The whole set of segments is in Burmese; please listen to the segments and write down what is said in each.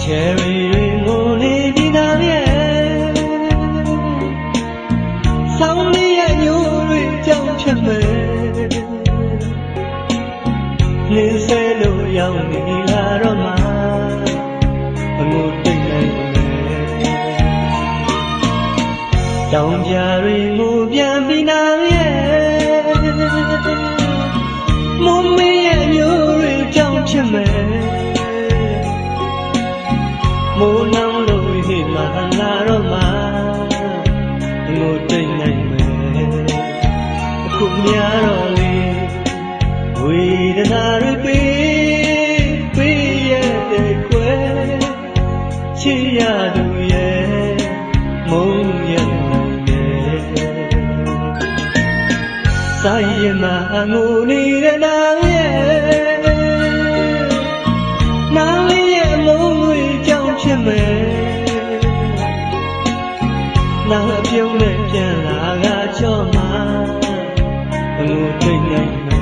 Cherry ngồi đi nào nhé sao đi anh nhuri trong chân mê nên sẽ lùi nhau nghĩ là đó mà một tình anh mê trong nhà riêng ngủ biên đi nào nhé muốn mi anh nhuri trong chân mê một năm đôi thì mà là đó mà một tình anh mê cũng nhớ rồi vì đã ra rồi vì để quên chỉ là đôi mong nhận này sai mà ngủ đi để nắng nắng nhẹ mong người trong chân mê nắng trong đêm cha là gà cho má ngủ tình anh mê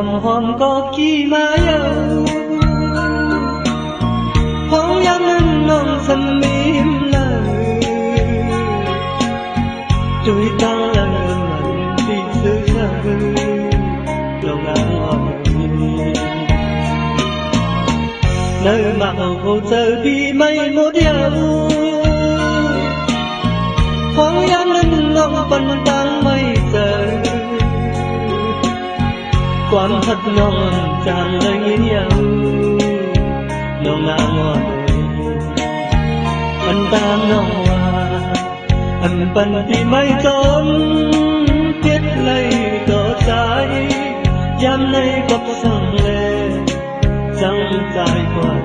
một hòn có chi mà yêu không dám nên non xanh mỉm lời tôi tăng lần lần đi xứ xa lòng áo hòn nơi mà hồ sơ đi mây một điều không dám nên non phần tăng mây giờ quan thật ngon tràn lấy nhau nồng nàn ngọt anh ta nồng hoa anh bận thì mấy tốn tiết lấy tỏ trái dám lấy cốc sang lê răng dài qua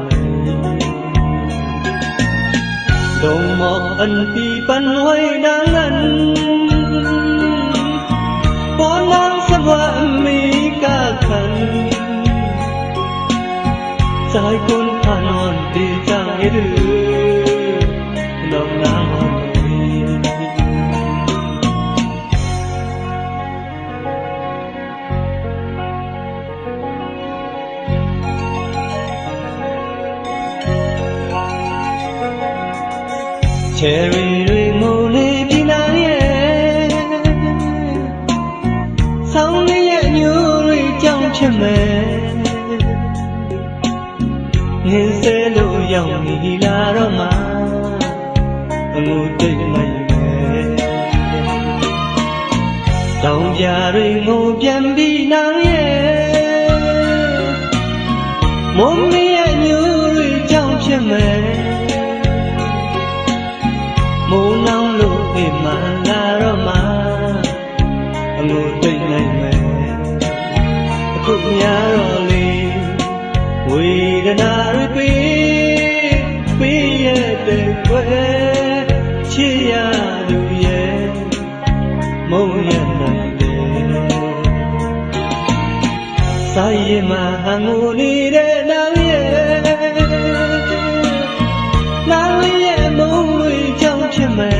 đồng một anh thì bắn hoay đáng anh bốn năm sắp hoa mi ca khăn trái con phan hòn đi trang ấy đưa lòng nắng hòn cherry ring ngồi đi nắng sao nhẹ nhuri trong chân mê nên sẽ lùi dòng nghĩ là đó mà ngủ tình anh mê trong nhà riêng ngủ biên đi nắng muốn nhẹ nhuri trong chân mê muốn nóng lùi mà là đó mà ngủ tình anh mê cũng nhớ rồi vì đã ra rồi vì để quên chỉ là đôi mong nhận này sai mà ngủ đi để nắng nhẹ mong người trong chân mê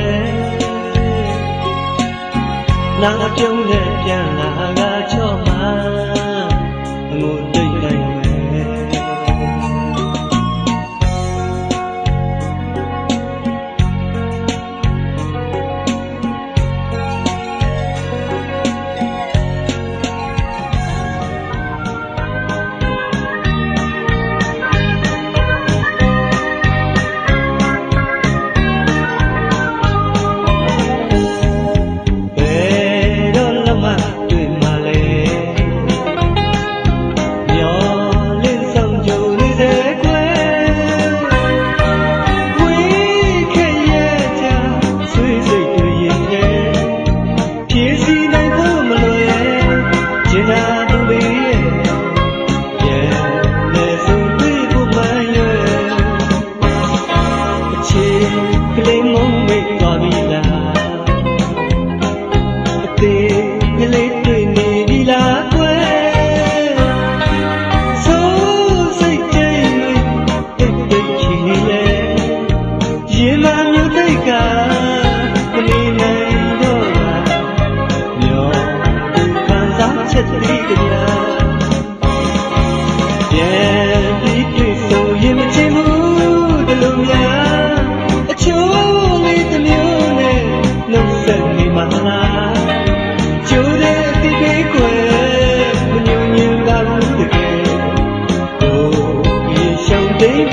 nắng trong đêm cha là gà cho má ngủ tình anh mê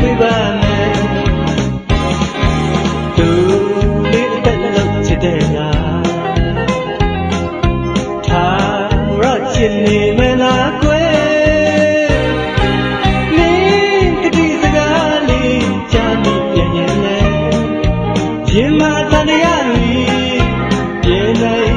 quý ba mẹ từ biết tên lâu chỉ để là thà ra trên này mẹ lá quê mình cái gì ra đi cha mình nhẹ nhẹ lên chỉ mà ta đi ăn đi về đây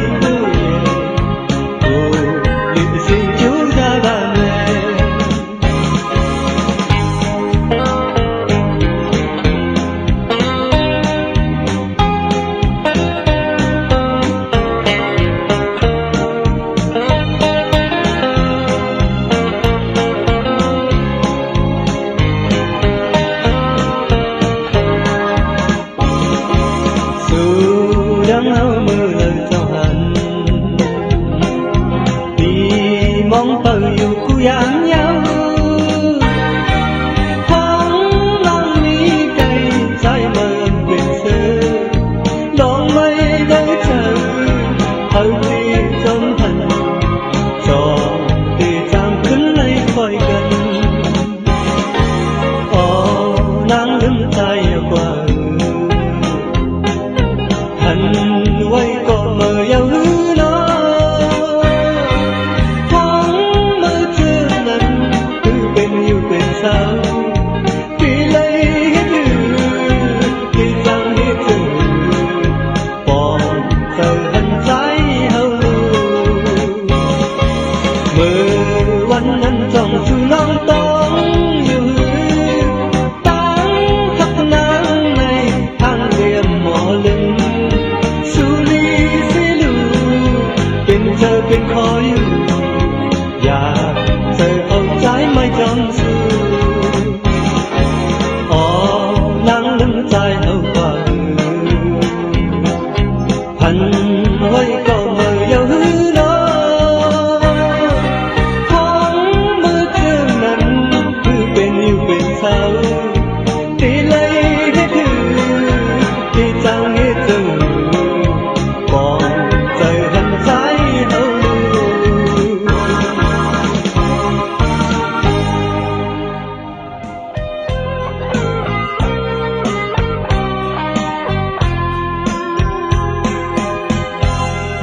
mong tờ yêu cũ dáng nhau không lòng mi cây trái mơ biển xưa đón mây nơi chờ hơi đi trong thần cho thì trang khấn lấy khỏi gần nắng đứng tay qua thần quay còn mờ yêu hứa nó sao vì lấy hết thì rằng hết còn giờ hân trái hầu mơ quanh nhân trong sự nắng tông như tán khắp nắng này hàng đêm mò lưng su ly xí lù bên giờ bên khói và giờ ông trái mây trong xưa trái hậu quả hạnh quay còn mờ yêu hứa đó không mơ chưa nằm cứ bên yêu bên sau thì lấy hết thì chẳng hết từng còn trời hạnh trái hậu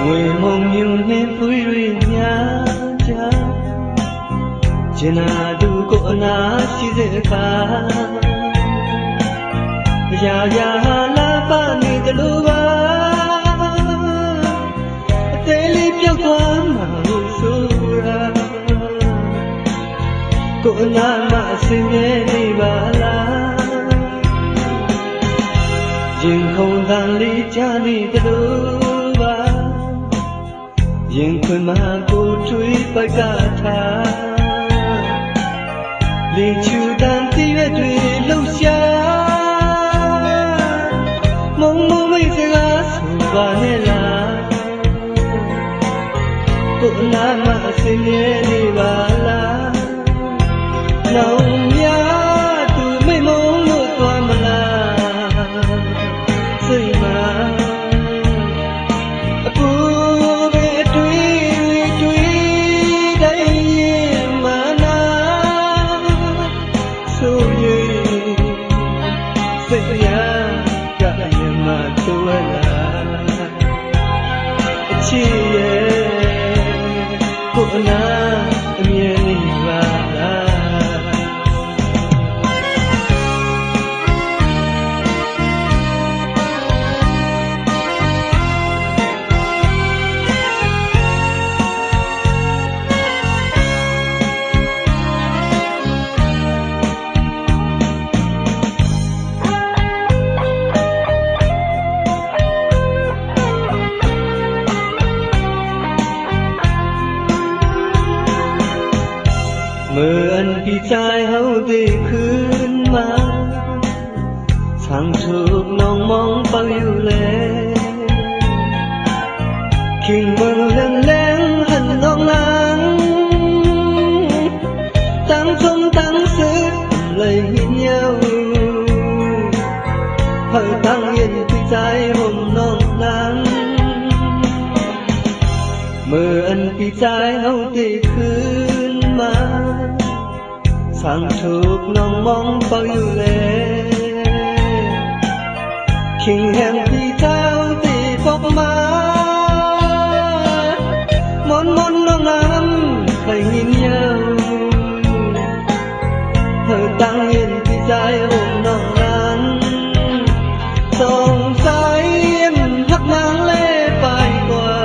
người mong nhiều nên vui vui nhá cha trên du cổ na chỉ dễ cả ya la pa ni de lu ba te li piao qua ma sura cổ na ma sinh ni ba la dừng không tan li cha ni de luยังคนมากูช่วยไปกาทาลีชูดันที่เวทลูกชามองมองไม่เสียสุบานเล่ากูน่ามาเสียดีบาลาน้องยาตูไม่มองลูกตัวมาลาสวยมากูcô na miền vàเมื่ออันพี่ใจเฮาได้คืนมาทางถูกน้องมองเป้าอยู่แล้วคิงเมืองเล่นแรงหันน้องนางตั้งชมตั้งซื้อเลยเหี่ยวเฮาตั้งเย็นพี่ใจห่มน้องนางเมื่ออันพี่ใจเฮาได้คืนมาท常ถูกน้องมองเฝ้าอยู่เลยคิงแห่งพี่เจ้าที่พบมามนน้องน้ำเคยยินยาวเธอตั้งยินพี่ใจอุ่นน้องนั้นสงสัยหักนางเล่ไปกว่า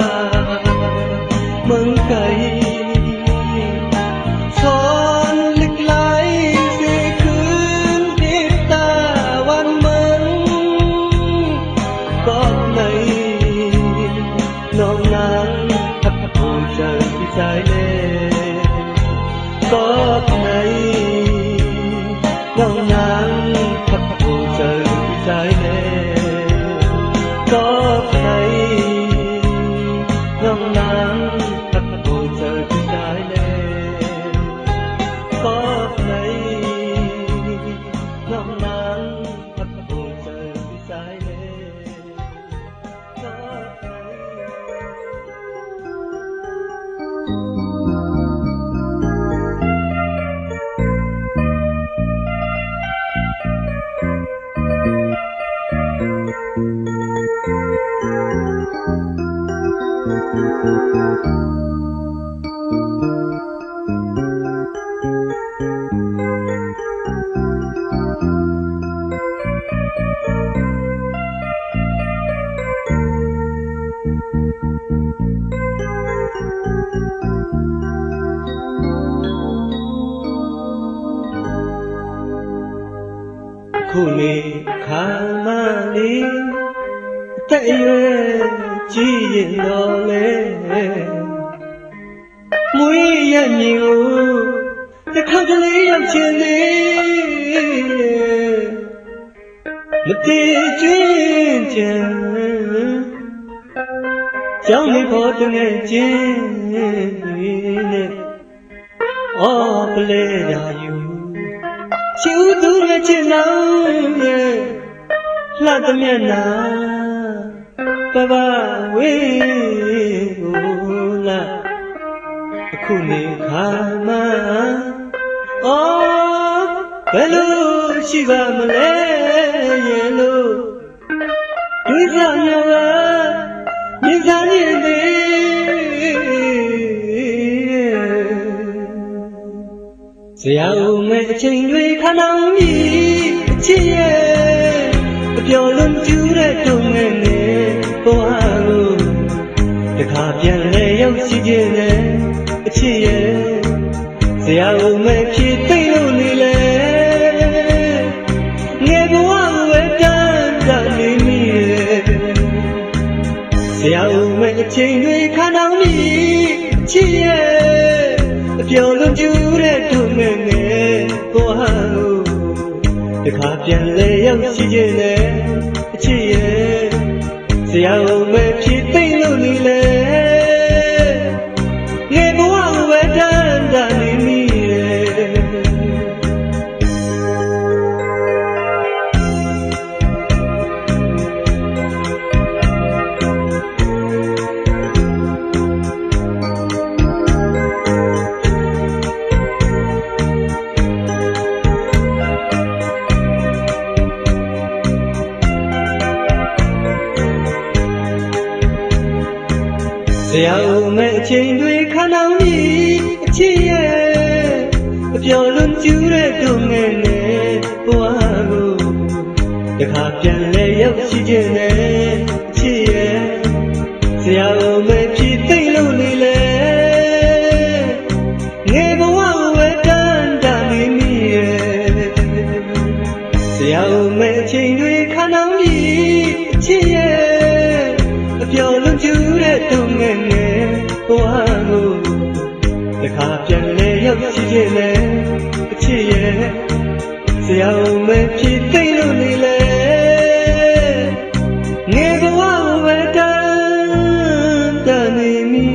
เมืองไกลชอนลึกไหลสิคืนทิพตาวันเมืองก็ในน้องนางหักผู้เจอพี่ใจเล่ก็ในน้องนางหักผู้เจอพี่ใจเล่ก็ในน้องนางหักผู้เจอพี่ใจเล่ก็ในน้องนางหักผู้เจอพี่ใจเล่ก็ในခုနေခါမလေးတဲ့ရွယ်ကြည်ရင်တော်လေမွေးရမြင်ကိုတစ်ခါကလေးရောက်ချင်သေးမတည်ကျွင်းချင်ကြောင်းလေးဖို့တငယ်ချင်းနဲ့အော်ပလဲရာယူချူသူနဲ့ချစ်နောင်ရဲ့လှသမျက်နာပပဝေးကိုလာအခုနေခါမအော်ဘယ်လိုရှိပါမလဲရဲ့လို့တွေးစားရပါမြင်စားရသေးဆရာဦးမဲ့အချိန်တွေခဏောင်ပြီးအချစ်ရဲ့အပျော်လွန်ကျူးတဲ့တုံငယ်နဲ့ဘဝကိုတခါပြန်လဲရောက်ရှိခြင်းနဲ့အချစ်ရဲ့ဆရာဦးမဲ့ဖြစ်သိလို့နေလေငယ်ဘဝကိုပဲတန်းတနေမိရဲ့ဆရာဦးမဲ့အချိန်တွေခဏောင်ပြီးအချစ်ရဲ့အပျော်လွန်ကျူးတဲ့တုံငယ်နဲ့ဘဝကိုတခါပြန်လဲရောက်ရှိခြင်းနဲ့အချစ်ရဲ့ဆရာဦးမဲ့ဖြစ်သိလို့နေလေငယ်ဘဝကိုပဲတန်းတနေမိရဲ့ဆရာဦးမဲ့အချိန်တွေခဏောင်ပြီးအချစ်ရဲ့အပျော်လွန်ကျူးတဲ့တုံငယ်နဲ့ဘဝကိုတခါပြန်လဲရောက်ရှိခြင်းနဲ့အချစ်ရဲ့ဆရာဦးမဲ့ဖြစ်သိလို့နေလေငယ်ဘဝကိုပဲတန်းတနေမိရဲ့ဆရာဦးမဲ့အချိန်တွေခဏောင်ပြီးအချစ်ရဲ့အပျော်လွန်ကျူးတဲ့တုံငယ်နဲ့ဘဝကိုတခါပြန်လဲရောက်ရှိခြင်းနဲ့အချစ်ရဲ့ဆရာဦးမဲ့ဖြစ်သိလို့နေလေငယ်ဘဝကိုပဲတန်းတနေမိ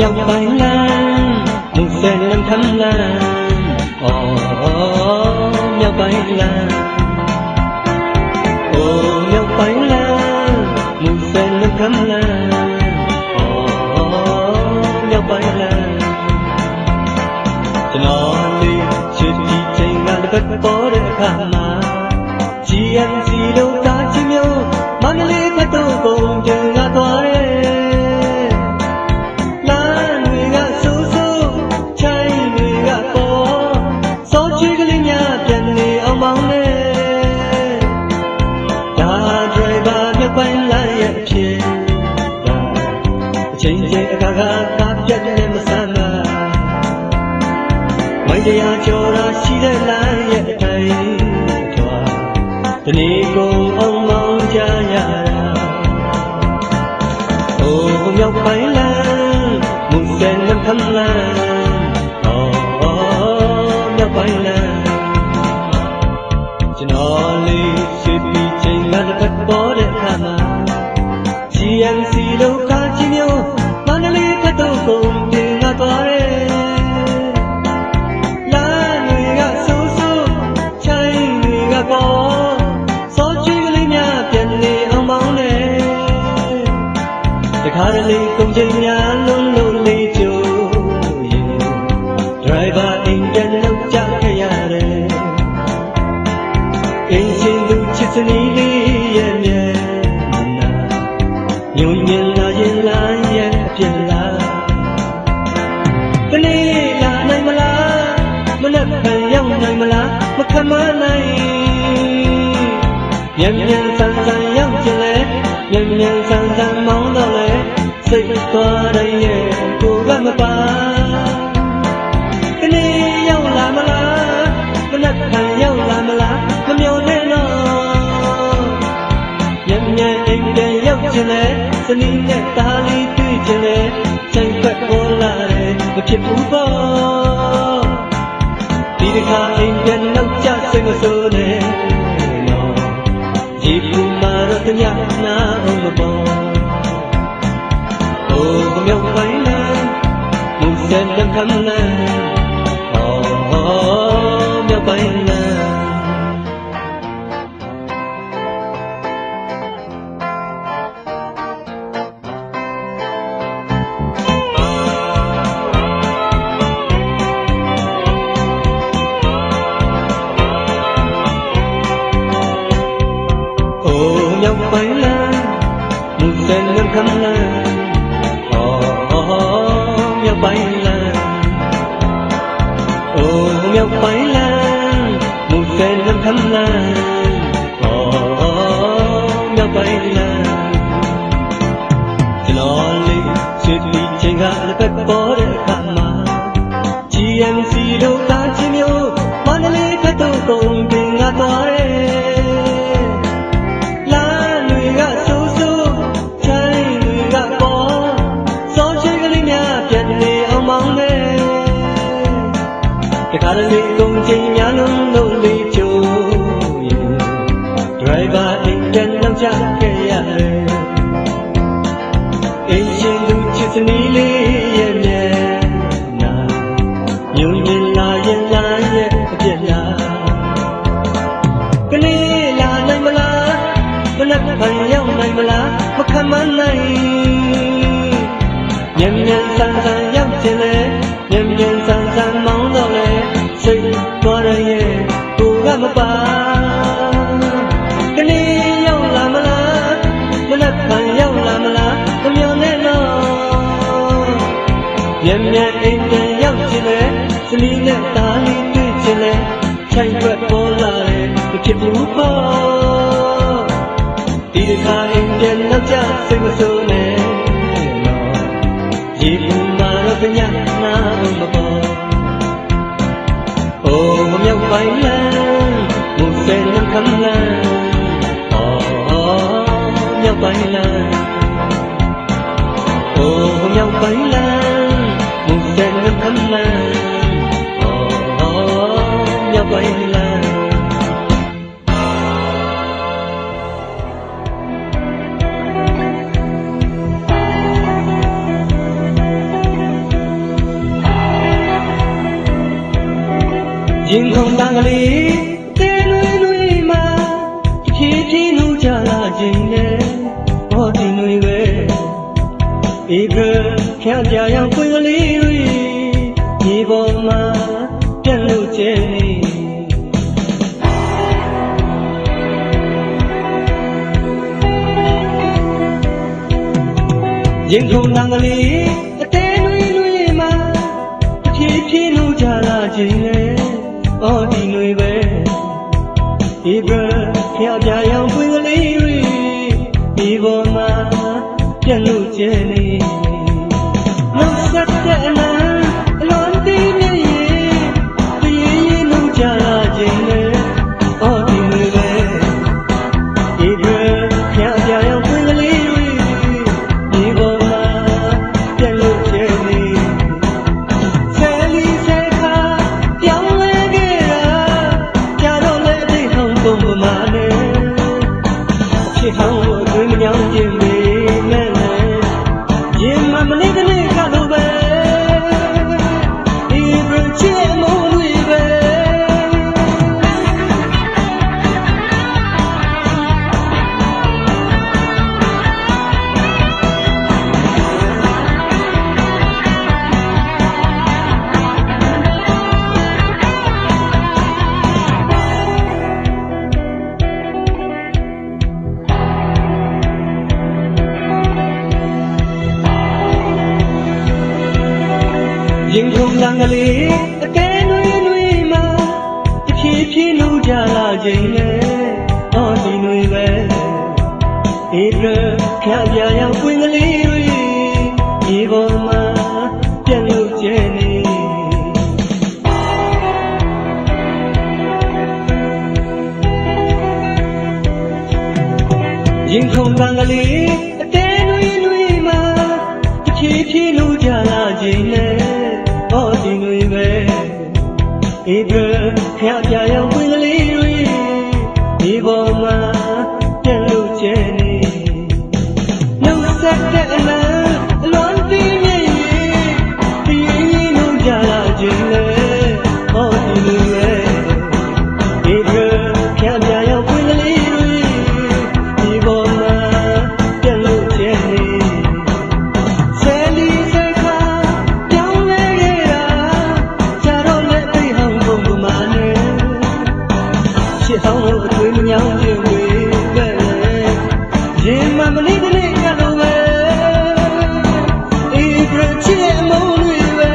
မြောက်ပိုင်းလမ်းမူဆယ်လမ်းခမ်းလမ်းမြောက်ပိုင်းလမ်းမြောက်ပိုင်းလမ်းမူဆယ်လမ်းခမ်းလမ်းမြောက်ပိုင်းလမ်းကျွန်တော်လေးချစ်ပြီးချိန်ကတစ်ပတ်ပေါ်တဲ့အခါမှာ GMC တို့ကားချင်းမျိုးမန္တလေးဘက်တို့ကုန်ကျင်လာသွားတယ်လမ်းတွေကဆိုးဆိုးချိုင်းတွေကပေါ်စောချီကလေးများပြန်နေအောင်မောင်းနေဒါ driver မြတ်ပိုင်းလမ်းရဲ့အဖြစ်အချိန်ချင်းအခါခါကားပြတ်နေမဆန်းတာမိုင်းတရားကျော်တာရှိတဲ့လမ်းရဲ့အတိုင်းတနေ့ကုန်အောင်မောင်းကြရတာမြောက်ပိုင်းလမ်းမူဆယ်လမ်းခမ်းလမ်းမြောက်ပိုင်းလမ်းကျွန်တော်လေးရှိပြီးချိန်ကတစ်ပတ်ပေါ်တဲ့အခါမှာ GMC တို့ကားကြီးမျိုးမန္တလေးဘက်တို့ကုန်တင်လာသွားတယ်လမ်းတွေကဆိုးဆိုးချိုင်းတွေကပေါ်တခါတလေကုန်ချိန်များလုံးလုံးလေးကြိုးရင် driver အိမ်ပြန်လောက်ကြခဲ့ရတယ်အိမ်ရှင်သူချစ်စနီးလေးရဲ့မျက်နှာညွန်ညင်လာရင်လာရဲ့အပြစ်လားတနေ့လာနိုင်မလားမနက်ဖြန်ရောက်နိုင်မလားမခမနိုင်မြန်မြန်ဆန်ဆန်ရောက်ချင်လေမြန်မြန်ဆန်ဆန်မောင်းတော့လေစိတ်သွားတဲ့ရဲ့ကိုယ်ကမပါဒီနေ့ရောက်လာမလားမနက်ဖြန်ရောက်လာမလားမမျောနဲ့တော့မြန်မြန်အိမ်ပြန်ရောက်ချင်လေစနီးနဲ့သားလေးတွေ့ချင်လေချိန်ခွက်ပေါ်လာတယ်မဖြစ်ဘူးပေါ့ဒီတစ်ခါအိမ်ပြန်နောက်ကျစိတ်မဆိုးနဲ့ဒီဘူမာတော့တညနာအောင်မပေါ်မြောက်ပိုင်းလမ်းမူဆယ်လမ်းခမ်းလမ်းမြောက်ပိုင်းလမ်းမြောက်ပိုင်းလမ်းမူဆယ်လမ်းခမ်းလမ်းမြောက်ပိုင်းလမ်းမြောက်ပိုင်းလမ်းမူဆယ်လမ်းခမ်းလမ်းမြောက်ပိုင်းလမ်းကျွန်တော်လေးချစ်ပြီးချိန်ကတစ်ပတ်ပေါ်တဲ့အခါမှာ GMC တို့ကားချင်းမျိုးမန္တလေးဘက်တို့ကုန်တင်လာသွားတယ်တခါတလေကုန်ချိန်များလုံးလုံးလေးကြိုးရင် driver အိမ်ပြန်နောက်ကျခဲ့ရတယ်အိမ်ရှင်သူချစ်စနီးလေးရဲ့မျက်နှာညွန်ညင်လာရင်လာရဲ့အပြစ်လားကနေ့လာနိုင်မလားမနက်ဖြန်ရောက်နိုင်မလားမခံမနိုင်မြန်မြန်ဆန်ဆန်ရောက်ချင်လေမြန်မြန်ဆန်ဆန်မောင်းတော့လေစိတ်သွားရရဲ့ကိုကမပါကနေ့ရောက်လာမလားမနက်ဖြန်ရောက်လာမလားမမျောနဲ့တော့မြန်မြန်အိမ်ပြန်ရောက်ချင်လေစနီးနဲ့သားလေးတွေ့ချင်လေချိုင်ွက်ပေါ်လာတယ်မဖြစ်ဘူးပေါ့ဒီတစ်ခါအိမ်ပြန်နောက်ကျစိတ်မဆိုးနဲ့ဒီဘူမာတော့တညနာမပေါ်မြောက်ပိုင်းလမ်းမူဆယ်လမ်းခမ်းလမ်းမြောက်ပိုင်းလမ်းမြောက်ပိုင်းလမ်းမူဆယ်လမ်းခမ်းလမ်းမြောက်ပိုင်းလမ်း ရင်ခုန်တန်ကလေးတဲလွေလွေမှာဖြည်းဖြည်းနှူးကြလာခြင်းနဲ့ဟောဒီနွေပဲဧကဖျားပြရောင်ပွင့်ကလေးတွေဒီပေါ်မှာပြန့်လို့ကျဲနေရင်ခုန်တန်ကလေးတဲလွေလွေမှာဖြည်းဖြည်းနှူးကြလာခြင်းနဲ့အော်ဒီနွေပဲဒီဘဖျားပြရောင်ပွင့်ကလေးတွေဒီပေါ်မှာပြန့်လို့ကျဲနေနှုတ်ဆက်တဲ့အနာအလွန်တည်မြဲရဲ့တည်ရင်နှုတ်ကြလာခြင်းနဲ့အော်ဒီနွေပဲဒီဘဖျားပြရောင်ပွင့်ကလေးတွေဒီပေါ်မှာပြန့်လို့ကျဲနေဖြစ်ဟောင်းလို့တွေးမညောင်းခြင်းပဲမဲ့နဲ့ရင်မမလေးတနေ့ကလို့ပဲဒီဘရချေမုံတွေပဲရင်ခုန်တန်ကလေးအကဲနွေနွေမှာတဖြည်းဖြည်းနှူးကြလာခြင်းနဲ့အော်ဒီနွေပဲဧကဖျားပြရောင်ပွင့်ကလေးတွေဒီပေါ်မှာပြန့်လို့ကျဲနေရင်ခုန်တန်ကလေးအကဲနွေနွေမှာတဖြည်းဖြည်းနှူးကြလာခြင်းနဲ့အော်ဒီနွေပဲဧကဖျားပြရောင်ပွင့်ကလေးတွေဒီပေါ်မှာပြန့်လို့ကျဲနေနှုတ်ဆက်တဲ့အနာအလွန်တည်မြဲရဲ့တည်ရင်နှုတ်ကြလာခြင်းနဲ့အော်ဒီနွေပဲဧကဖျားပြရောင်ပွင့်ကလေးတွေဒီပေါ်မှာပြန့်လို့ကျဲနေဖြစ်ဟောင်းလို့တွေးမညောင်းခြင်းပဲရင်မမလေးတနေ့ကလို့ပဲဧကချေမုံတွေပဲ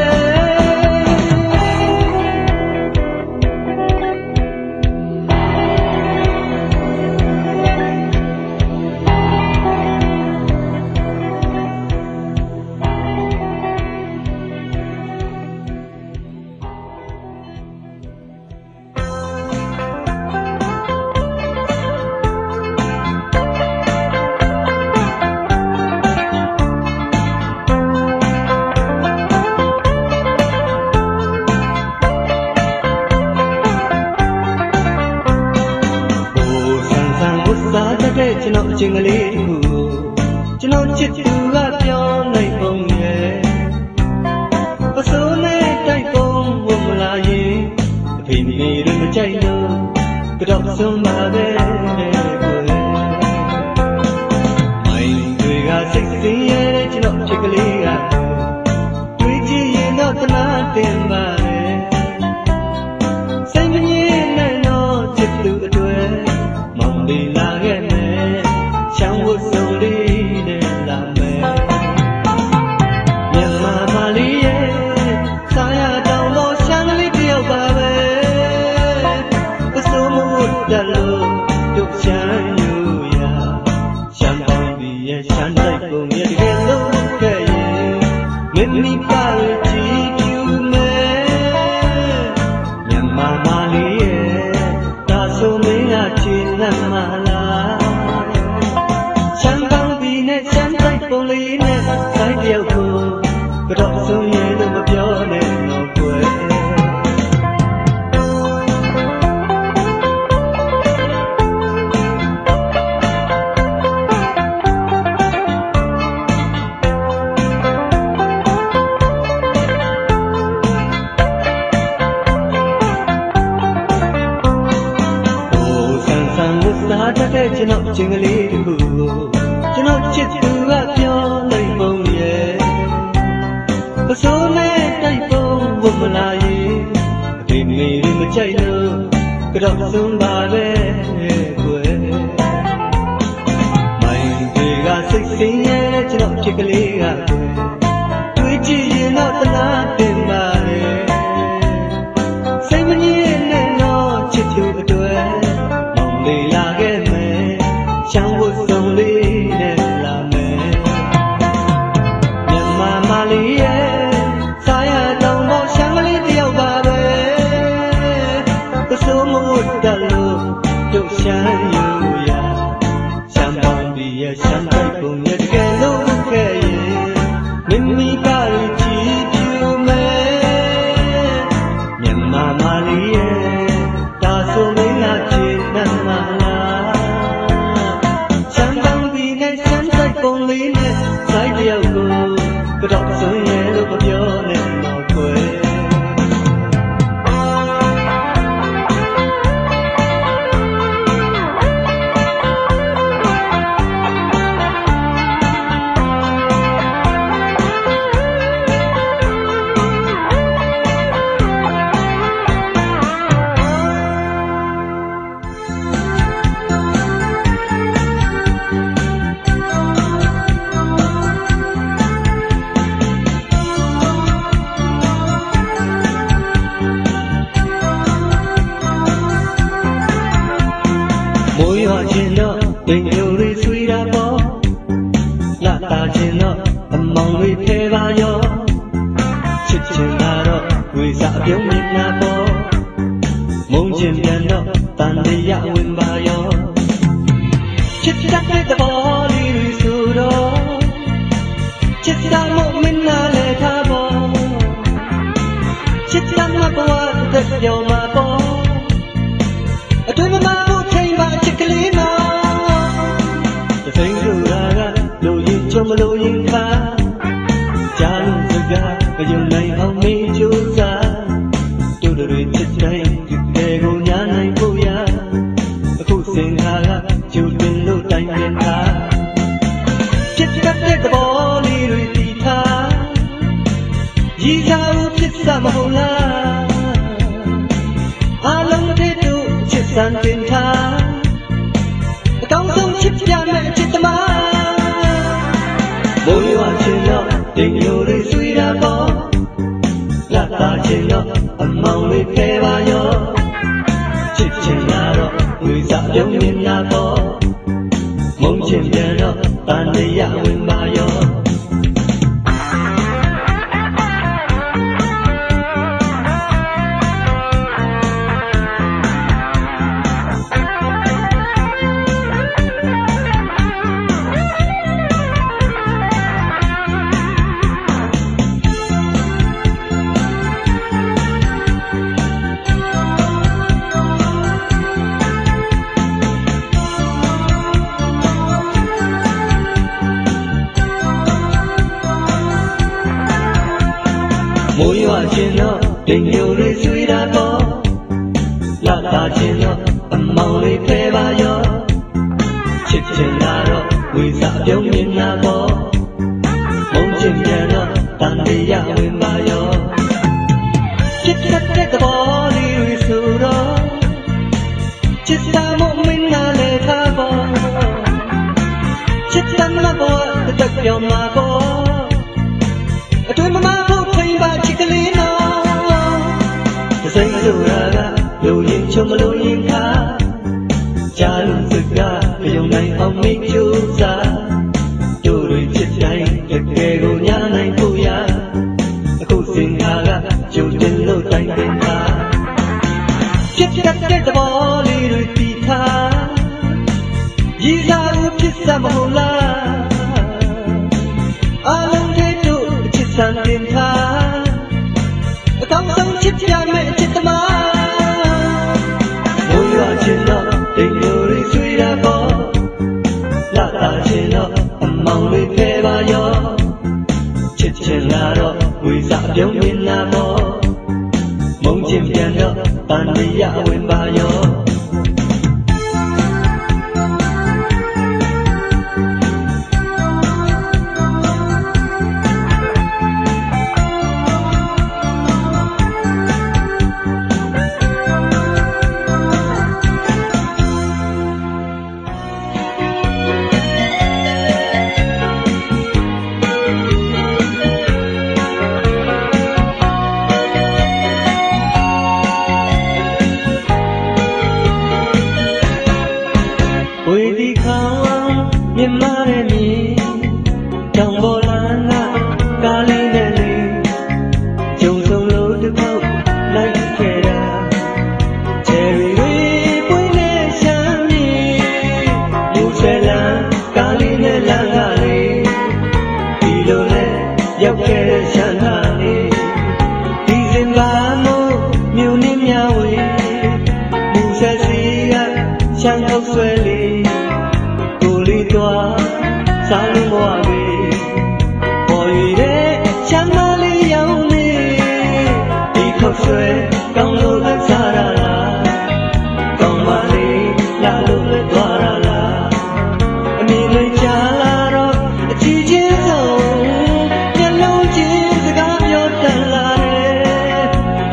ကျွန်တော်အချင်းကလေးတစ်ခုကျွန်တော်ချစ်သူကပြောနိုင်ပုံရဲ့ပစိုးနဲ့တိုက်ပုံဝင်မလာရင်အဖေမေတွေမကြိုက်လို့ကတော့ဆုံးပါပဲကိုယ်မိုင်းတွေကစိတ်သိရဲ့ကျွန်တော်အချင်းကလေးကတွေးကြည့်ရင်တော့တနာတင်ပါလေစိတ်မငြင်းနိုင်တော့ချစ်သူအတွေ့မောင်လေးလာခဲ့ရှောင်းဝတ်စုံလေးနဲ့လာမယ်မြန်မာမလေးရဲ့စားရတောင်းလို့ရှမ်းလေးတယောက်ပါပဲပစိုးမဝတ်တလို့ဒုက္ခချမ်းယူရရှမ်းပေါင်းပြီးရဲ့ရှမ်းတိုက်ပုံရဲ့တကယ်လို့ခဲ့ရင်မင်းမိပါရဲ့ကြည့်ပြူမယ် တတ်တဲ့ကျွန်တော်ချင်းကလေးတစ်ခုကိုကျွန်တော်ချစ်သူကပြောလိုက်ပုံရဲ့ပစိုးနဲ့တိုက်ပုံဝမလာရင်အဖေမေမကြိုက်လို့ကတော့ဆုံးပါပဲကွယ်မိုင်းတွေကစိတ်ဆင်းရဲကျွန်တော်ချစ်ကလေးကတွေးကြည့်ရင်တော့တလားတင်ပါရဲ့စိတ်မငြင်းနဲ့တော့ချစ်သူအတွက်မောင်လေးလာခဲ့မယ်ချမ်းဝတ်စုံလေးနဲ့လာမယ်မြန်မာမလေးရဲ့စားရတော့တော့ရှမ်းကလေးတယောက်ပါပဲပစိုးမဝတ်တလို့တို့ရှမ်းယူရရှမ်းပေါင်းပြီးရဲ့ရှမ်းတိုက်ပုံရဲ့တကယ်လို့ခဲ့ရင်မိမိကကြည့်ပြမယ်မြန်မာမလေးရဲ့ဒါဆိုမင်းလားချစ်နမ်းမလားရှမ်းပေါင်းပြီးနဲ့ရှမ်းတိုက်ပုံလေးနဲ့ဆိုင်တယောက်ကိုကတော့စွန့်ရဲလို့မပြောနဲ့တော့ကွယ်မိုးရွာခြင်းတော့ပင်ညိုတွေဆွေးတာပေါ့လှတာခြင်းတော့အမောင်တွေဖဲပါရောချစ်ခြင်းကတော့ဝေစာပြုံးနေတာပေါ့မုန်းခြင်းပြန်တော့တန်တရားဝင်ပါရောချစ်တတ်တဲ့သဘောလေးတွေဆိုတော့ချစ်တာမို့မင်းနာလဲထားပေါ့ချစ်တာမဘဝတစ်ပြောမှာပေါ့အတွင်းမှာချစ်ကလေးနော်တသိန်းဆိုတာကလိုရင်ချုံမလိုရင်ခါကြားလို့စကားမယုံနိုင်အောင်မေးကြိုးစားတို့တွေချစ်တိုင်းဒီကယ်ကိုညာနိုင်ဖို့ရအခုစင်ခါကကျူတင်လို့တိုင်ပင်တာချစ်တတ်တဲ့သဘောလေးတွေတည်ထားရည်စားဦးဖြစ်စမဟုတ်လားအလုံးတဲ့တို့ချစ်စံတင်ထားအကောင်းဆုံးချစ်ပြမယ်ချစ်သမားမိုးရွာခြင်းတော့တိမ်ညိုတွေဆွေးတာပေါ့လှတာခြင်းတော့အမောင်လေးဖဲပါရောချစ်ခြင်းကတော့ဝေစာပြုံးနေတာပေါ့မုန်းခြင်းပြန်တော့တန်တရားဝင်ပါရောမိုးရွာခြင်းတော့တိမ်ညိုတွေဆွေးတာပေါ့လှတာခြင်းတော့အမောင်လေးဖဲပါရောချစ်ခြင်းကတော့ဝေစာပြုံးနေတာပေါ့မုန်းခြင်းပြန်တော့တန်တရားဝင်ပါရောချစ်တတ်တဲ့သဘောလေးတွေဆိုတော့ချစ်တာမို့မင်းနာလဲထားပေါ့ချစ်တယ်မဘောတက်ပြောမှာပေါ့အတွင်းမှာချစ်ကလေးနော်တစိမ့်ဆိုတာကလိုရင်ချုံမလိုရင်ခါကြားလို့စကားမယုံနိုင်အောင်မေ့ကြိုးစားတို့တွေချစ်တိုင်းတကယ်ကိုညာနိုင်ဖို့ရအခုစင်ခါကကြိုတင်လို့တိုင်ပင်တာချစ်တတ်တဲ့သဘောလေးတွေတည်ထားရည်စားဦးဖြစ်စမဟုတ်လားအလုံးတဲ့တို့ချစ်စံတင်ထားအကောင်းဆုံးချစ်ပြမယ်ချစ်သမားမိုးရွာခြင်းတော့တိမ်ညိုတွေဆွေးတာပေါ့လှတာခြင်းတော့အမောင်လေးဖဲပါရောချစ်ခြင်းကတော့ဝေစာပြုံးနေတာပေါ့မုန်းခြင်းပြန်တော့တန်တရားဝင်ပါရော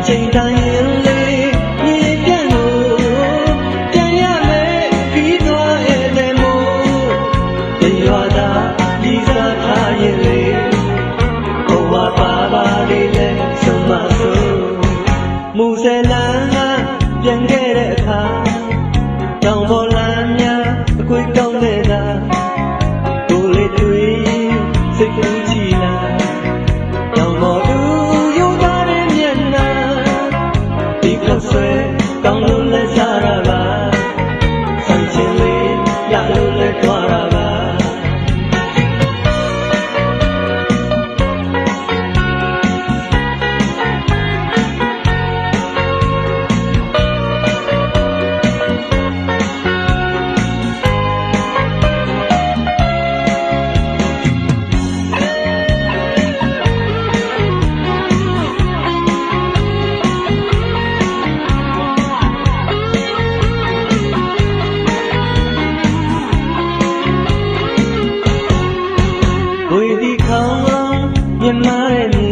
ချိန်တိုင်းရင်လေးမြေပြန့်ကိုပြန်ရမယ်ပြီးသွားရဲ့တဲ့မို့တရွာသားဒီစားထားရင်လေးဘဝပါပါလေးလဲဆုံးမဆုံးမူဆယ်လမ်းကပြန်ခဲ့တဲ့အခါတောင်ပေါ်လမ်းများအကွေကောင်းနေတာကိုလေးတွေ့စိတ်ကူးချီလာတောင်ပေါ်သူယူသားတဲ့မျက်နှာဒီခေတ်ဆွဲကောင်းလို့လဲစားရပါဆိုင်ချင်းလေးရလို့လဲကြွားရပါဝေဒီခေါင်းမြမရဲ့နေ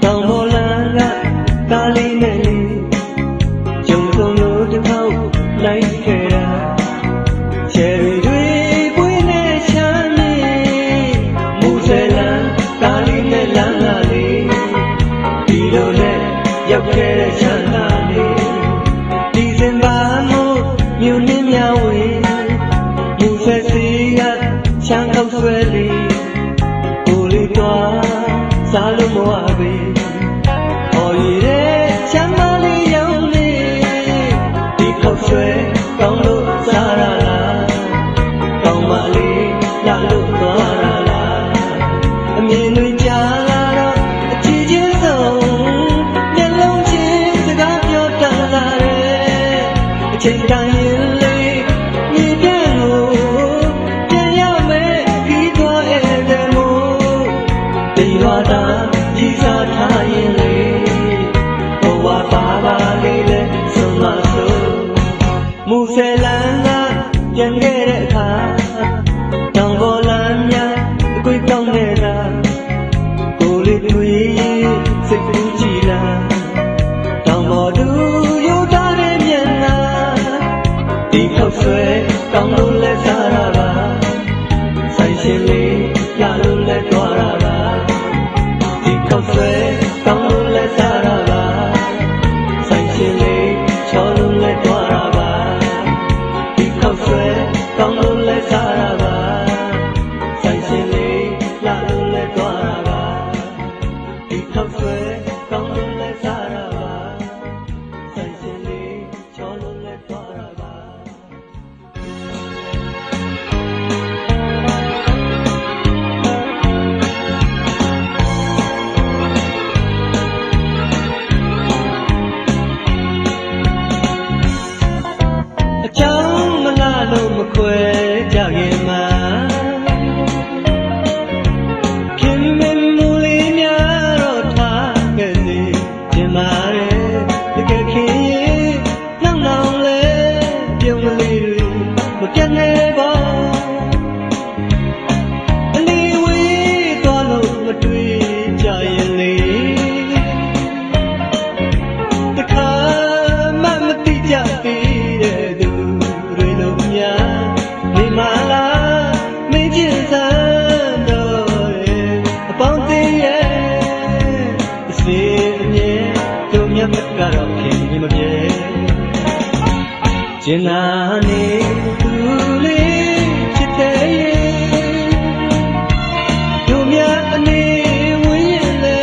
တောင်ပေါ်လမ်းကကားလေးနဲ့လေးဂျုံစုံလို့တစ်ခေါက်လိုက်ခဲ့တာချယ်ရီတွေပွေးနေချမ်းနေမူဆယ်လမ်းကားလေးနဲ့လမ်းကလေးဒီလိုနဲ့ရောက်ခဲ့တဲ့ချမ်းသာလေးဒီစင်ပါမို့မြို့နှင်းများဝေးမူဆယ်စီကချမ်းကောက်ဆွဲလေးကိုလေးတော့စားလို့မဝပေဟော်ရည်တဲ့ချမ်းမလေးရောင်းနေဒီခောက်ဆွဲကောင်းလို့စားရလားကောင်းမလေးလာလို့သွားရလားအမြင်တွေကြားလာတော့အကြည့်ချင်းဆုံးမျက်လုံးချင်းစကားပြောတတ်လာတယ်အချိန်တိုင်းရင်လေးမြေပြန့်ကိုပြန်ရမယ်ပြီးသွားရဲ့တဲ့မို့တရွာသားကြီးစားထားရင်လေးဘဝပါပါလေးလဲဆုံးမဆုံးမူဆယ်လမ်းကပြန်ခဲ့တဲ့အခါတောင်ပေါ်လမ်းများအကွေကောင်းနေတာကိုလေးတွေ့စိတ်ကူးကြည်လာတောင်ပေါ်သူယူသားတဲ့မျက်နှာဒီခောက်ဆွဲကောင်းလို့လဲစားရပါဆိုင်ရှင်လေးရလို့လဲကြွားရပါဒီခောက်ဆွဲကောင်းလို့လဲစားရပါဆိုင်ရှင်လေးချောလို့လဲကြွားရပါဒီခောက်ဆွဲကောင်းလို့လဲစားရပါဆိုင်ရှင်လေးရလို့လဲကြွားရပါဒီခောက်ဆွဲကောင်းလို့လဲစားရပါဆိုင်ရှင်လေးချောလို့လဲကြွားရပါအကြောင်းမလားလို့မခွဲကြခင်မှာခင်မင်မူလေးများတော့ထားခဲ့စေချင်ပါတယ်တကယ်ခင်ရင်နောက်နောက်လဲပြုံးလေးတွေမပြတ်နဲ့ပါအလီဝေးသွားလို့မတွေ့ကြရင်လေတခါမှမသိကြသေးတဲ့သူတွေလုံးများနေမလားမင်းကျင်စမ်းတော့ရဲ့အပေါင်းသေးရဲ့အစေအမြဲတို့မြတ်ကတော့ခင်မပြေကျင်နာနေသူလေးချစ်တဲ့ရဲ့တို့မြတ်အနေဝင်းရင်လဲ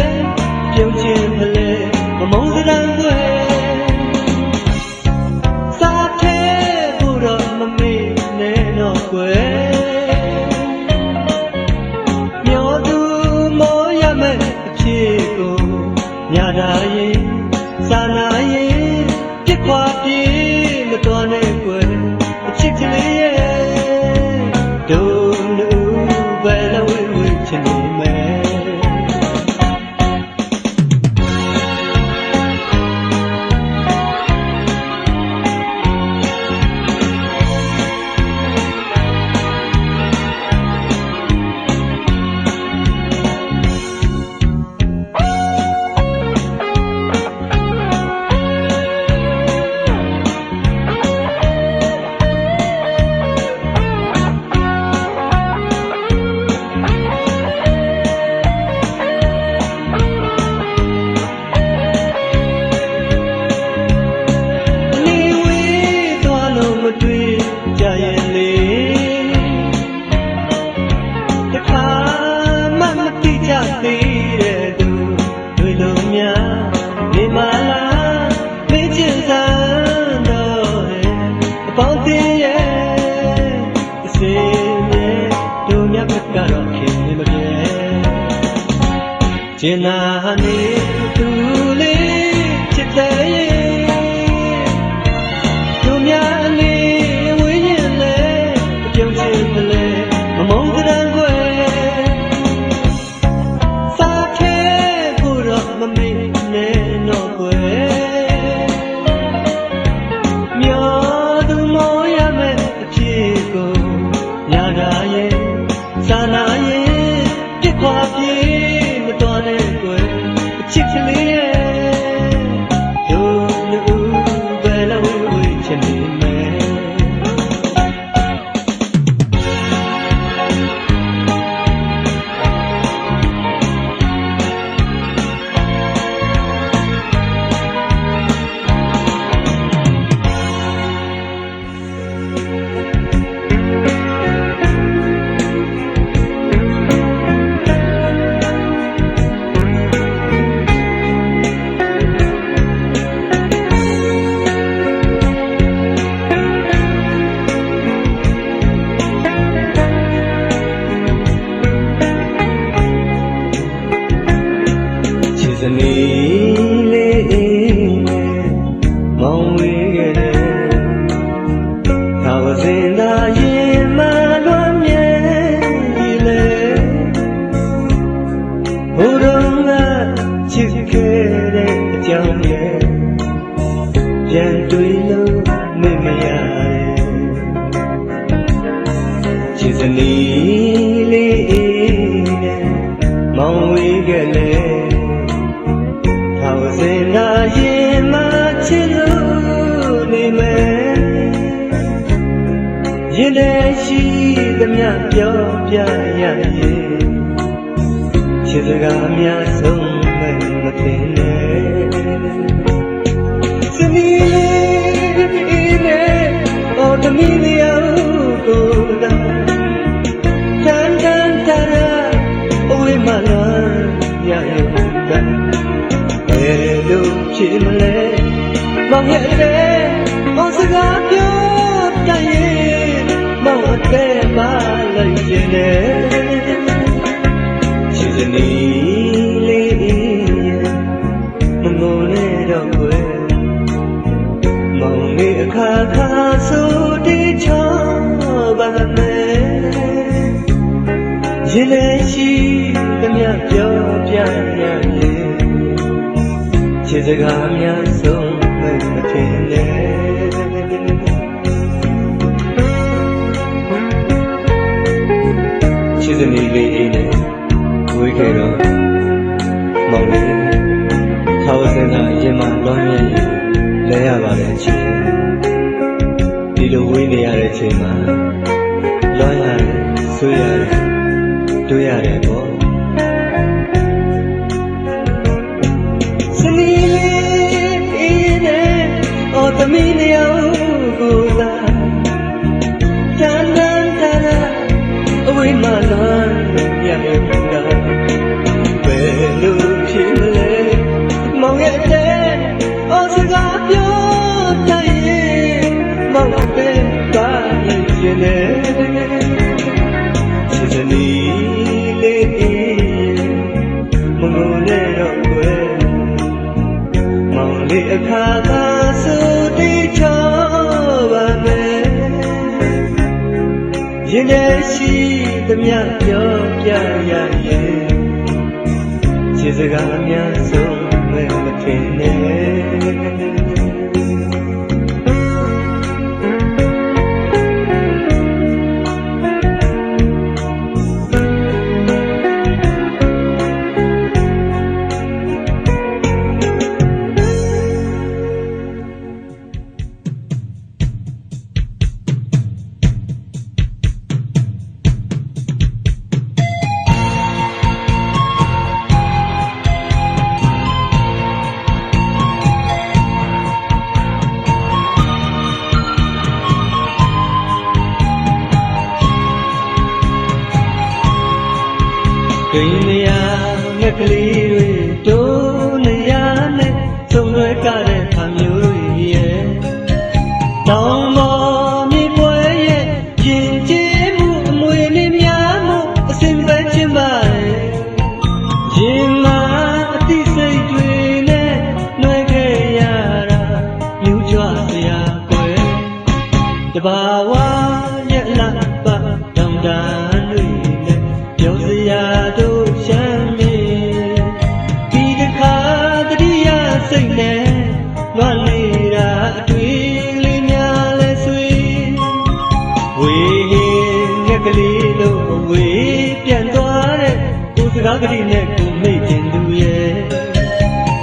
ပြုံးချင်မလဲမမုန်းစရန်တွေစားတဲ့ဘူးတော့မမေ့နဲ့တော့ကွယ်မျောသူမောရမယ်အဖြစ်ကိုညတာရင်စာနာရင်ပြစ်ခွာပြေးမတော်နဲ့ကွယ်အချစ်ကလေးရဲ့တို့လူပဲလို့ဝေချင်နေမယ် ရှင်နာနေသူလေးချစ်တဲ့တို့များအနေဝေးရင်လဲအပြုံးချင်မလဲမမုန်းကြမ်းွယ်စားထဲကိုတော့မမေ့နဲ့တော့ွယ်မျောသူမောရမယ်အဖြစ်ကိုညာနာရဲ့စာနာရဲ့ပြစ်ခွာပြေးမတော်နဲ့ွယ်အချစ်ကလေးရဲ့တို့လူဘယ်လိုဝေးချင်နေဇနီးလေးမောင်ဝေးခဲ့တယ်သာဝစင်သာရင်မလွမ်းမြဲလေဘုရုံကချစ်ခဲ့တဲ့အကြောင်းရဲ့ပြန်တွေ့လို့မေ့မရချစ်ဇနီးလေးမောင်ဝေးခဲ့လေစင်နာရင်မချစ်လို့နေမယ်ရင်ထဲရှိသမျှပြောပြရရင်ချစ်စကားများဆုံးမဲ့မထင်နဲ့စနီးနဲ့အော်တမီလျောကိုသာတန်တန်တရာအဝေးမှလာရရုံကလို့ဖြစ်မလဲမောင်ရဲ့တဲ့ဟောစကားပြောတတ်ရင်မောင်အတဲ့မလိုက်ရင်ချစ်စနီးလေးမငိုနဲ့တော့ွယ်မောင်လေးအခါခါဆိုတေးချောပါမယ်ရင်လည်းရှိသမျှပြောပြရရင်ချစ်စကားများဆုံးမဲ့မထင်နဲ့ချစ်စနီးလေးအေးနဲ့ဝေးခဲ့တော့မောင်လေးသာဝစင်သာအရင်မှလွမ်းမြဲရင်လဲရပါလေချစ်ဒီလိုဝေးနေရတဲ့ချိန်မှာလွမ်းရတယ်ဆွေးရတယ်တွေ့ရတယ်ပေါ့သမီးလျောကိုသာတန်တန်တရာအဝေးမှလာရရုံကဘယ်လိုဖြစ်မလဲမောင်ရဲ့တဲ့အော်စကားပြောတတ်ရင်မောင်ပဲပါနေရင်ချစ်စနီးလေးမငိုနဲ့တော့ွယ်မောင်လေးအခါခါဆိုရင်ထဲရှိသမျှပြောပြရရင်ချစ်စကားများဆုံးမဲ့မထင်နဲ့ကိန်းနေရငက်ကလေးတွေတိုးနေရနဲ့သုံးရွယ်ကြတဲ့ဖာမျိုးတွေရဲ့တောင်းပေါ်မြေပွဲရဲ့ရင်ကျေးမှုအမွေလေးများမှုအစဉ်ပဲချင်းပါရင်မာ ကလေးနဲ့ကိုမိတ်တင်သူရဲ့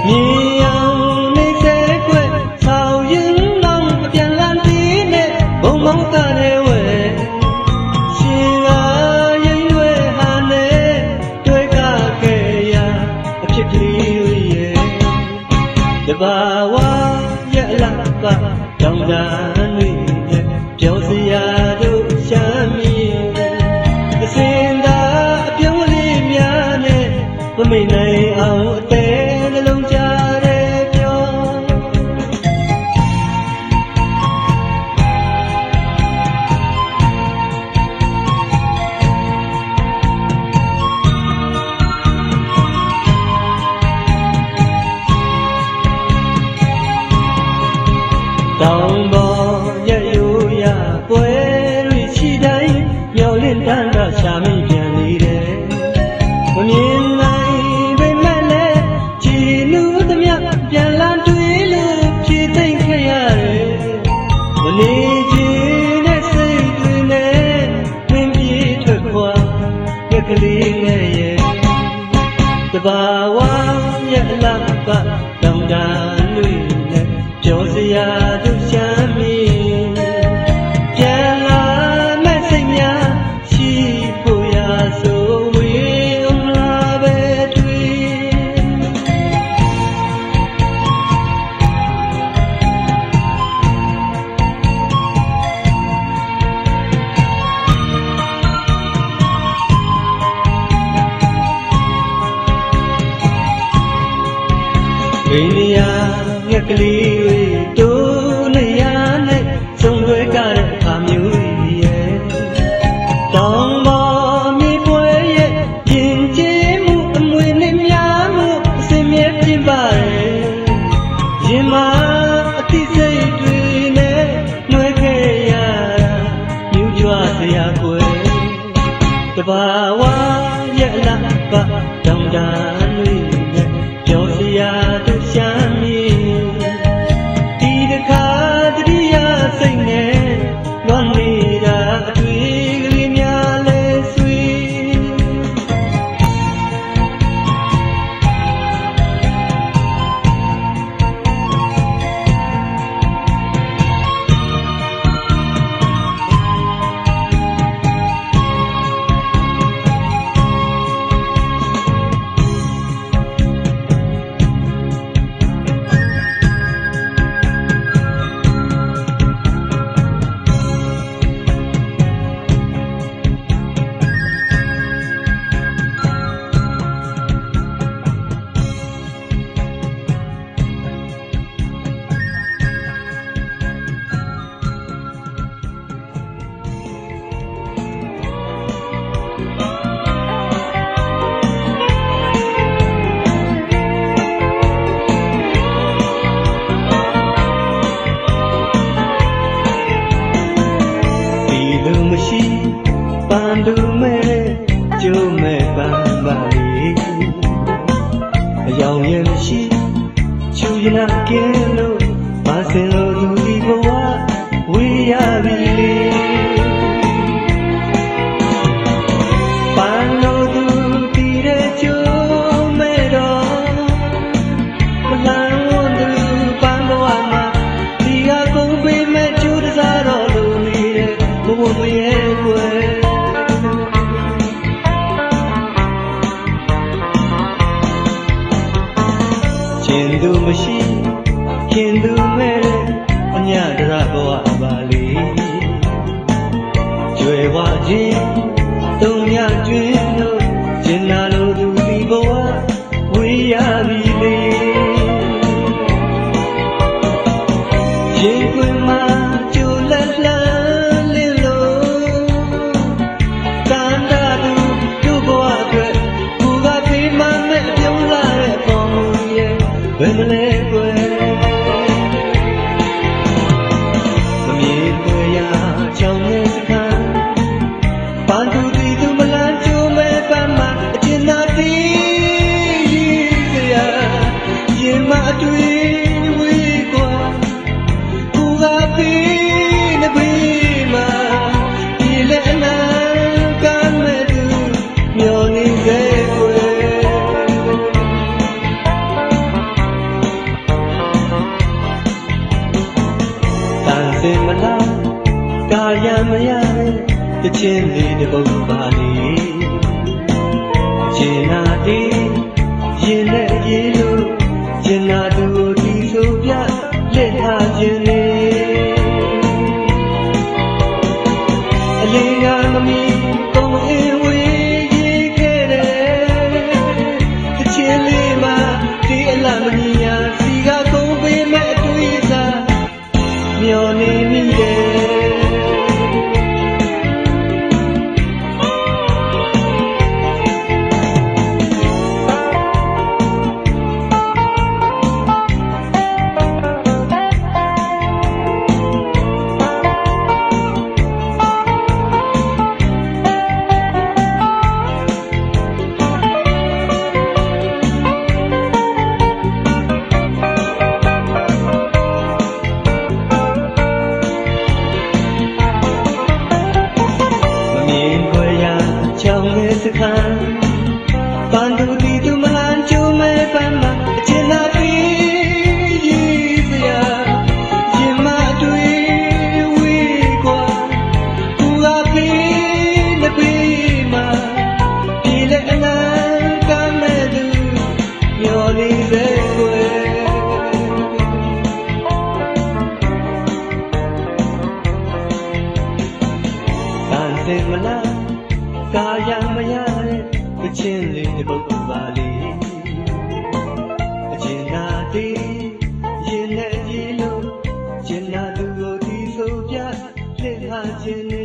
မြင်အောင်နေစေကွယ်ဆောင်ရင်လောင်းအပြန်လန်းသေးနဲ့ဘုံမောင်းတာတဲ့ဝဲရှင်ကရင်ရွယ်ဟာနဲ့တွေ့ကခဲ့ရအဖြစ်ကလေးရဲ့တဘာဝရဲ့အလားပါတောင်းတတွေနဲ့ပြောစရာတို့ရှမ်းမီအစင်သာအပြုံးလေးများနဲ့မမိတ်နိုင်အောင်အတဲနှလုံးကြတဲ့ပြောတောင်းပေါ်ရဲ့ရိုးရပွဲတွေရှိတိုင်းမျောလင့်တန်းတာရှာမိပြန်နေတယ်မမြင်နိုင်ပေမဲ့လည်းချီနူးသမျှပြန်လန်းတွေးလို့ဖြည့်သိမ့်ခဲ့ရတယ်မနေချင်တဲ့စိတ်တွေနဲ့တွင်ပြေးထွက်ခွာရက်ကလေးငယ်ရဲ့တဘာဝရဲ့အလားပါတောင်းတတွေနဲ့ပြောစရာတို့ရှမ်းမီပြန်လာမဲ့စိတ်များရှိဖို့ရဆိုဝေးလာပဲတွေဘိညာငက်ကလေးတွေတိုးနေရနဲ့ဆုံးသွဲကြတဲ့အခါမျိုးရဲ့တောင်းပေါ်မြေပွဲရဲ့ရင်ကျေးမှုအမွေနဲ့များမှုအစင်မြဲပြပါတယ်ရင်မာအတိစိတ်တွေနဲ့နှွဲခဲ့ရမြူးကြွစရာကွယ်တဘာဝရဲ့အလားပါတောင်းတတွေနဲ့ပြောစရာတို့ရှမ်းမီဒီတခါတတိယစိတ်နဲ့လွန်နေတာအတွေ့ကလေးများလဲဆွေမရှိပန်သူမဲ့ကျိုးမဲ့ပန်ပါလေအယောင်ရဲ့မရှိချူရနာကင်းလို့မဆင်လို့သူဒီဘဝဝေးရပြီလေပန်လို့သူတည်တဲ့ကျိုးမဲ့တော့မလန်းလို့သူပန်ဘဝမှာဒီကကုန်ပေးမဲ့ကျိုးတစားတော့လို့နေတဲ့ဘဝမရဲ့ကွယ်ရှင်သူမရှိခင်သူမဲ့အညတရဘဝပါလေကြွယ်ဝခြင်းတုံညကျွင်းလို့ကျင်နာလို့သူဒီဘဝဝေးရပြီလေရှင်ကွယ်မှာကြိုလက်လှမ်းလင်းလို့တန်တာသူတို့ဘဝအတွက်ကိုကဖေးမှမဲ့ပြုံးလာတဲ့ပေါ်မူရဲ့ဘယ်မလဲကွယ်မမြေပွေရချောင်းနဲ့စခန်းပန်းသူတီသူမလန်းကျိုးမဲ့ပန်းမှာအကျဉ်းသာတီးရည်စရာရင်မအတွေ့ဝေးကွာကိုကဖေးနေပြီမှာဒီလက်အနာကမ်းမဲ့သူမျောနေစေကွယ် စင်မလားကာယမရတဲ့တခြင်းလေးတစ်ပုဒ်ပါလေရှင်နာတီးရင်နဲ့ရေလို့ရှင်နာသူကိုဒီဆိုပြလက်ထားခြင်းလေးအလေးကမမီကောင်းအင်းဝေးရေးခဲ့တယ်တခြင်းလေးမှာဒီအလားမညီညာစီကကုန်ပေးမဲ့အတွေ့အစားမျောနေမိတယ်စခန်းပန်သူတီသူမဟန်ကျိုးမဲပန်းမှာအချင်သာပြီးရည်စရာရင်မတွေ့ဝေးกว่าသူကပြီးနှစ်ပြီးမှာဒီလက်အလံကမ်းမဲ့သူမျောနေစေွယ်တန်စင်မလားကာယမရတဲ့ခြင်းလေးတစ်ပုဒ်ပါလေအကျဉ်းနာတီးရင်နဲ့ရေလို့ကျဉ်းနာသူကိုဒီဆိုပြလက်ဟာခြင်း